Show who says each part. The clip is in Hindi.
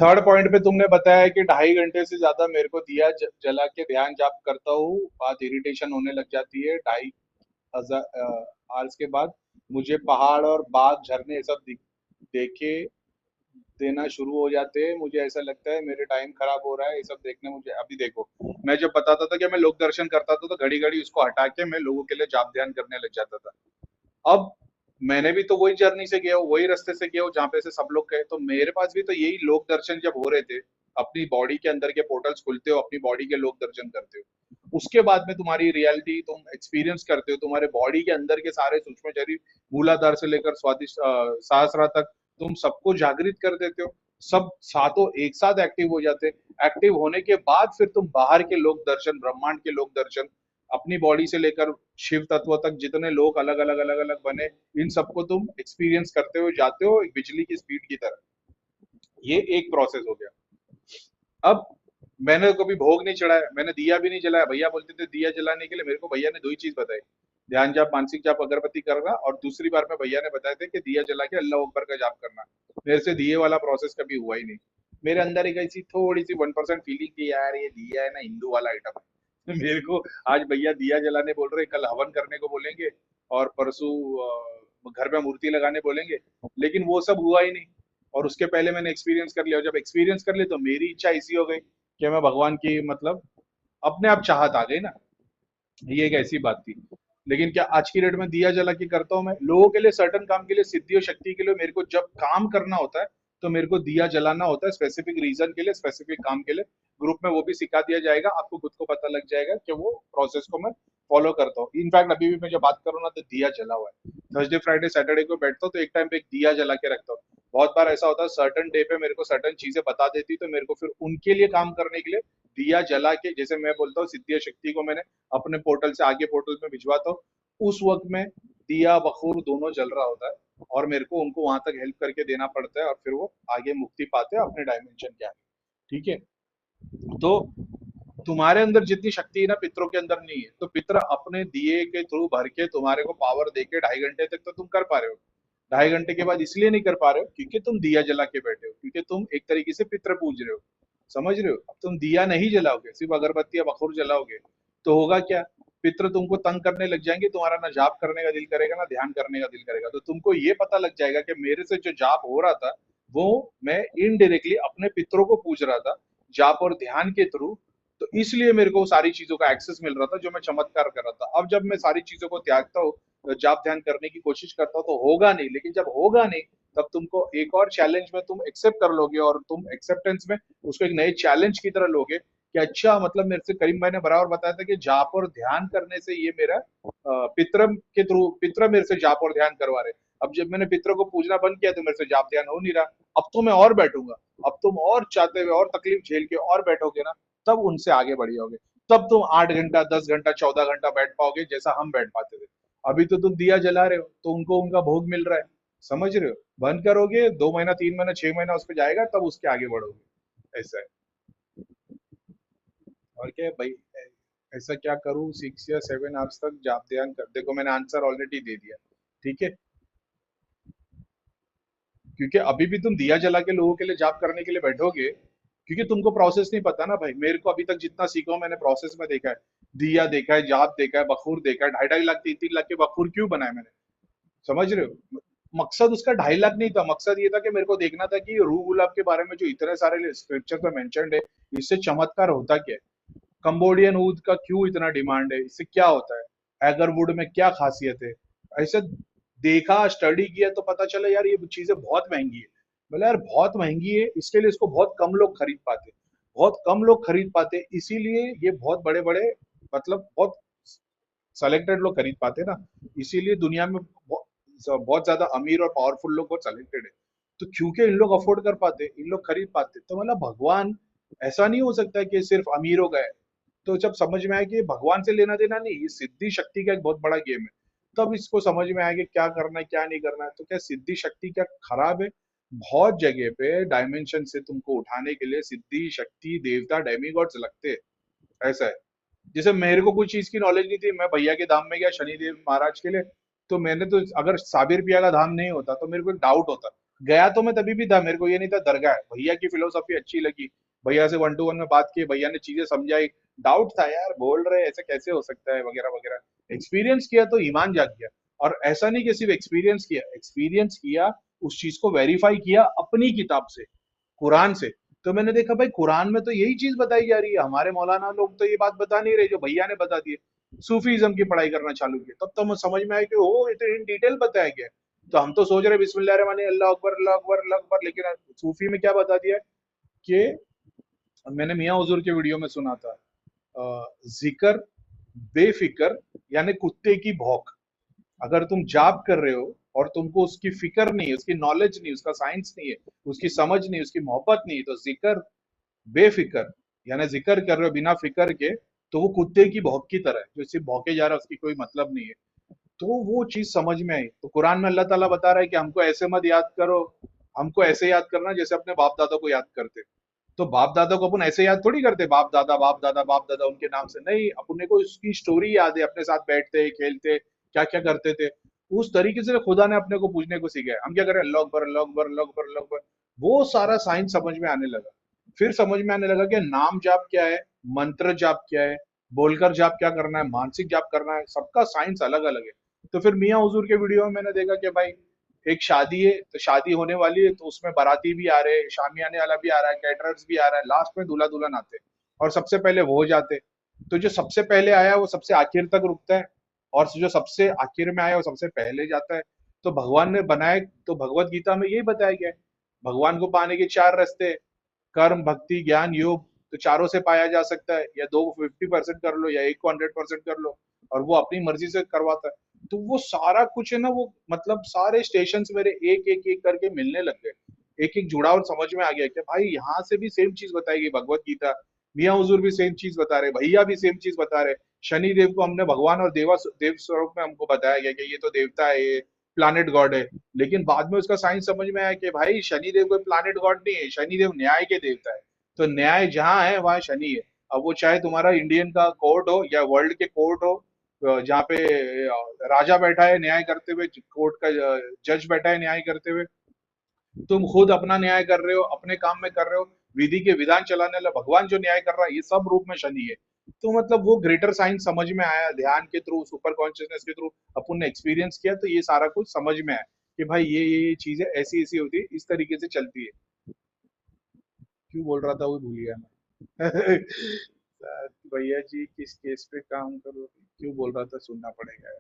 Speaker 1: थर्ड पॉइंट पे तुमने बताया कि 2.5 घंटे से ज्यादा मेरे को दिया जला के ध्यान जाप करता हूँ, बात इरिटेशन होने लग जाती है। 2.5 हजार आवर्स के बाद मुझे पहाड़ और बाग झरने ये सब देखे देना शुरू हो जाते हैं। मुझे ऐसा लगता है मेरे टाइम खराब हो रहा है ये सब देखने। मुझे अभी देखो, मैं जब बताता था कि मैं लोक दर्शन करता था तो घड़ी घड़ी उसको हटा के मैं लोगों के लिए जाप ध्यान करने लग जाता था। अब मैंने भी तो वही जर्नी से गया हूँ, वही रास्ते से गया हूँ जहाँ पे से सब लोग गए, तो मेरे पास भी तो यही लोक दर्शन जब हो रहे थे, अपनी बॉडी के अंदर के पोर्टल्स खुलते हो, अपनी बॉडी के लोक दर्शन करते हो, उसके बाद में तुम्हारी रियलिटी तुम एक्सपीरियंस करते हो, तुम्हारे बॉडी के अंदर के सारे सूक्ष्म शरीर, मूलाधार से लेकर स्वादिष्ट सहस्रा तक, तुम सबको जागृत कर देते हो। सब सातों एक साथ एक्टिव हो जाते हैं। एक्टिव होने के बाद फिर तुम बाहर के लोक दर्शन, ब्रह्मांड के लोक दर्शन, अपनी बॉडी से लेकर शिव तत्व तक जितने लोग अलग अलग अलग अलग बने, इन सबको तुम एक्सपीरियंस करते हुए जाते हो एक बिजली की स्पीड की तरह। ये एक प्रोसेस हो गया। अब मैंने कभी भोग नहीं चढ़ाया, मैंने दिया भी नहीं जलाया। भैया बोलते थे दिया जलाने के लिए, मेरे को भैया ने दो ही चीज बताई, ध्यान जाप, मानसिक जाप, अगरबत्ती करना, और दूसरी बार में भैया ने बताया था कि दिया जला के अल्लाह अकबर का जाप करना। मेरे से दिए वाला प्रोसेस कभी हुआ ही नहीं। मेरे अंदर एक ऐसी थोड़ी सी 1% फीलिंग थी, यार ये दिया है ना हिंदू वाला आइटम है। मेरे को आज भैया दिया जलाने बोल रहे, कल हवन करने को बोलेंगे, और परसों घर में मूर्ति लगाने बोलेंगे, लेकिन वो सब हुआ ही नहीं। और उसके पहले मैंने एक्सपीरियंस कर लिया, और जब एक्सपीरियंस कर लिया तो मेरी इच्छा ऐसी हो गई कि मैं भगवान की, मतलब अपने आप चाहत आ गई ना। ये एक ऐसी बात थी। लेकिन क्या आज की डेट में दिया जला के करता हूँ मैं लोगों के लिए, सर्टन काम के लिए, सिद्धि और शक्ति के लिए। मेरे को जब काम करना होता है तो मेरे को दिया जलाना होता है, स्पेसिफिक रीजन के लिए, स्पेसिफिक काम के लिए। ग्रुप में वो भी सिखा दिया जाएगा, आपको खुद को पता लग जाएगा कि वो प्रोसेस को मैं फॉलो करता हूँ। इनफैक्ट अभी भी मैं जब बात करूँ ना तो दिया जला हुआ है। थर्सडे फ्राइडे सैटरडे को बैठता हूँ तो एक टाइम पे एक दिया जला के रखता हूँ। बहुत बार ऐसा होता है सर्टन डे पे मेरे को सर्टन चीजें बता देती, तो मेरे को फिर उनके लिए काम करने के लिए दिया जला के, जैसे मैं बोलता हूँ सिद्धि और शक्ति को मैंने अपने पोर्टल से आगे पोर्टल में भिजवाता हूँ, उस वक्त में दिया बखूर दोनों जल रहा होता है, और मेरे को उनको वहां तक हेल्प करके देना पड़ता है, और फिर वो आगे मुक्ति पाते हैं अपने डायमेंशन के आगे। ठीक है। तो तुम्हारे अंदर जितनी शक्ति है ना, पितरों के अंदर नहीं है। तो पितर अपने दिए के थ्रू भर के तुम्हारे को पावर देके 2.5 घंटे तक तो तुम कर पा रहे हो। 2.5 घंटे के बाद इसलिए नहीं कर पा रहे हो क्योंकि तुम दिया जला के बैठे हो, क्योंकि तुम एक तरीके से पितर पूज रहे हो। समझ रहे हो? अब तुम दिया नहीं जलाओगे, सिर्फ अगरबत्ती या बखूर जलाओगे, तो होगा क्या? पितर तुमको तंग करने लग जाएंगे, तुम्हारा ना जाप करने का दिल करेगा ना ध्यान करने का दिल करेगा। तो तुमको ये पता लग जाएगा कि मेरे से जो जाप हो रहा था वो मैं इनडायरेक्टली अपने पितरों को पूज रहा था, जाप और ध्यान के थ्रू। तो इसलिए मेरे को सारी चीजों का एक्सेस मिल रहा था जो मैं चमत्कार कर रहा था। अब जब मैं सारी चीजों को त्यागता हूँ, जाप ध्यान करने की कोशिश करता हूँ, तो होगा नहीं। लेकिन जब होगा नहीं तब तुमको एक और चैलेंज में तुम एक्सेप्ट कर लोगे, और तुम एक्सेप्टेंस में उसको एक नए चैलेंज की तरह लोगे कि अच्छा, मतलब मेरे से करीम भाई ने बराबर बताया था कि जाप और ध्यान करने से ये मेरा पितर के थ्रू, पितर मेरे से जाप और ध्यान करवा रहे। अब जब मैंने पितर को पूजना बंद किया तो मेरे से जाप ध्यान हो नहीं रहा। अब तो मैं और बैठूंगा। अब तुम और चाहते हुए और तकलीफ झेल के और बैठोगे ना, तब उनसे आगे बढ़ जाओगे। तब तुम 8 घंटा, 10 घंटा, 14 घंटा बैठ पाओगे जैसा हम बैठ पाते थे। अभी तो तुम दिया जला रहे हो तो उनको उनका भोग मिल रहा है। समझ रहे हो? बंद करोगे, 2 महीना, 3 महीना, 6 महीना उस पर जाएगा, तब उसके आगे बढ़ोगे। ऐसा है। और क्या है भाई, ऐसा क्या करूँ 6 या 7 आवर्स तक जाप ध्यान कर? देखो मैंने आंसर ऑलरेडी दे दिया। ठीक है। क्योंकि अभी भी तुम दिया जला के लोगों के लिए जाप करने के लिए बैठोगे, क्योंकि तुमको प्रोसेस नहीं पता ना भाई। मेरे को अभी तक जितना सीखा हूं मैंने प्रोसेस में देखा है। दिया देखा है, जाप देखा है, बखूर देखा है। 2.5 2.5 लाख, 3 3 लाख के बखूर क्यों बनाए मैंने? समझ रहे हो? मकसद उसका 2.5 लाख नहीं था। मकसद ये था कि मेरे को देखना था कि रूह गुलाब के बारे में जो इतने सारे स्क्रिप्चर में मेंशन्ड है, इससे चमत्कार होता क्या है? कंबोडियन ऊद का क्यों इतना डिमांड है? इससे क्या होता है? एगरवुड में क्या खासियत है? ऐसे देखा, स्टडी किया तो पता चला यार ये चीजें बहुत महंगी है। बोला यार बहुत महंगी है, इसके लिए इसको बहुत कम लोग खरीद पाते, बहुत कम लोग खरीद पाते, इसीलिए ये बहुत बड़े बड़े, मतलब बहुत सेलेक्टेड लोग खरीद पाते ना। इसीलिए दुनिया में बहुत ज्यादा अमीर और पावरफुल लोग बहुत सेलेक्टेड है। तो क्योंकि इन लोग अफोर्ड कर पाते, इन लोग खरीद पाते, तो मतलब भगवान ऐसा नहीं हो सकता कि सिर्फ अमीरों का है। तो जब समझ में आया कि ये भगवान से लेना देना नहीं, ये सिद्धि शक्ति का एक बहुत बड़ा गेम है, तब इसको समझ में आया कि क्या करना है क्या नहीं करना है। तो क्या सिद्धि शक्ति क्या खराब है? बहुत जगह पे डायमेंशन से तुमको उठाने के लिए सिद्धि शक्ति देवता डेमीगॉड्स लगते हैं। ऐसा है। जैसे मेरे को कोई चीज की नॉलेज नहीं थी, मैं भैया के धाम में गया शनिदेव महाराज के लिए, तो मैंने तो, अगर साबिर पिया का धाम नहीं होता तो मेरे को एक डाउट होता, गया तो मैं तभी भी था, मेरे को ये नहीं था दरगाह है। भैया की फिलोसफी अच्छी लगी, भैया से वन टू वन में बात की, भैया ने चीजें समझाई। डाउट था यार, बोल रहे ऐसे कैसे हो सकता है वगैरह वगैरह। एक्सपीरियंस किया तो ईमान जाग गया। और ऐसा नहीं कि सिर्फ एक्सपीरियंस किया, एक्सपीरियंस किया, उस चीज को वेरीफाई किया अपनी किताब से, कुरान से। तो मैंने देखा भाई कुरान में तो यही चीज बताई जा रही है, हमारे मौलाना लोग तो ये बात बता नहीं रहे जो भैया ने बता दी है। सूफीज्म की पढ़ाई करना चालू की, तब तो मुझे समझ में आया कि ओ ये तो इन डिटेल बताया गया है। तो हम तो सोच रहे बिस्मिल्लाह रहमान अल्लाह अकबर अल्लाह अकबर अल्लाह अकबर, लेकिन सूफी में क्या बता दिया है कि, मैंने मियाँ हुजूर के वीडियो में सुना था, जिक्र बेफिक्र यानी कुत्ते की भौंक। अगर तुम जाप कर रहे हो और तुमको उसकी फिक्र नहीं है, उसकी नॉलेज नहीं, उसका साइंस नहीं है, उसकी समझ नहीं, उसकी मोहब्बत नहीं, तो जिक्र बेफिक्र यानी जिक्र कर रहे हो बिना फिक्र के, तो वो कुत्ते की भौंक की तरह है, जो सिर्फ भौंके जा रहा है, उसकी कोई मतलब नहीं है। तो वो चीज समझ में आई। तो कुरान में अल्लाह ताला बता रहा है कि हमको ऐसे मत याद करो, हमको ऐसे याद करना जैसे अपने बाप दादा को याद करते। तो बाप दादा को अपन ऐसे याद थोड़ी करते, बाप दादा बाप दादा बाप दादा उनके नाम से नहीं, अपने को उसकी स्टोरी याद है, अपने साथ बैठते खेलते क्या क्या करते थे। उस तरीके से खुदा ने अपने को पूछने को सीखा है। हम क्या करें, अल्लाह अकबर अल्लाह अकबर अल्लाह अकबर अल्लाह अकबर। वो सारा साइंस समझ में आने लगा। फिर समझ में आने लगा कि नाम जाप क्या है, मंत्र जाप क्या है, बोलकर जाप क्या करना है, मानसिक जाप करना है, सबका साइंस अलग अलग है। तो फिर मियाँ हुजूर के वीडियो में मैंने देखा कि भाई एक शादी है, तो शादी होने वाली है, तो उसमें बाराती भी आ रहे हैं, शामियाने वाला भी आ रहा है, कैटरर्स भी आ रहा है, लास्ट में दूल्हा दुल्हन आते हैं और सबसे पहले वो हो जाते हैं। तो जो सबसे पहले आया वो सबसे आखिर तक रुकता है, और जो सबसे आखिर में आया वो सबसे पहले जाता है। तो भगवान ने बनाए, तो भगवत गीता में यही बताया गया है, भगवान को पाने के चार रास्ते हैं, कर्म भक्ति ज्ञान योग। तो चारों से पाया जा सकता है, या दो 50% कर लो या एक को 100% कर लो, और वो अपनी मर्जी से करवाता है। तो वो सारा कुछ है ना, वो मतलब सारे स्टेशन मेरे एक एक एक करके मिलने लग गए, एक एक जुड़ाव समझ में आ गया कि भाई यहाँ से भी सेम चीज बताई गई भगवत गीता, मियाँ हुजूर भी सेम चीज बता रहे, भैया भी सेम चीज बता रहे। शनि देव को हमने भगवान और देव स्वरूप में हमको बताया गया कि ये तो देवता है, ये प्लानिट गॉड है। लेकिन बाद में उसका साइंस समझ में आया कि भाई शनिदेव कोई प्लानिट गॉड नहीं है, शनिदेव न्याय के देवता है। तो न्याय जहाँ है वहां शनि है। अब वो चाहे तुम्हारा इंडियन का कोर्ट हो या वर्ल्ड के कोर्ट हो, जहाँ पे राजा बैठा है न्याय करते हुए, कोर्ट का जज बैठा है न्याय करते हुए, तुम खुद अपना न्याय कर रहे हो, अपने काम में कर रहे हो, विधि के विधान चलाने वाला भगवान जो न्याय कर रहा है, ये सब रूप में शनि है। तो मतलब वो ग्रेटर साइंस समझ में आया, ध्यान के थ्रू, सुपर कॉन्शियसनेस के थ्रू अपन ने एक्सपीरियंस किया, तो ये सारा कुछ समझ में आया कि भाई ये चीजें ऐसी ऐसी होती है, इस तरीके से चलती है। क्यों बोल रहा था वो भूल गया मैं। भैया जी किस केस पे काम करो, क्यों बोल रहा था, सुनना पड़ेगा।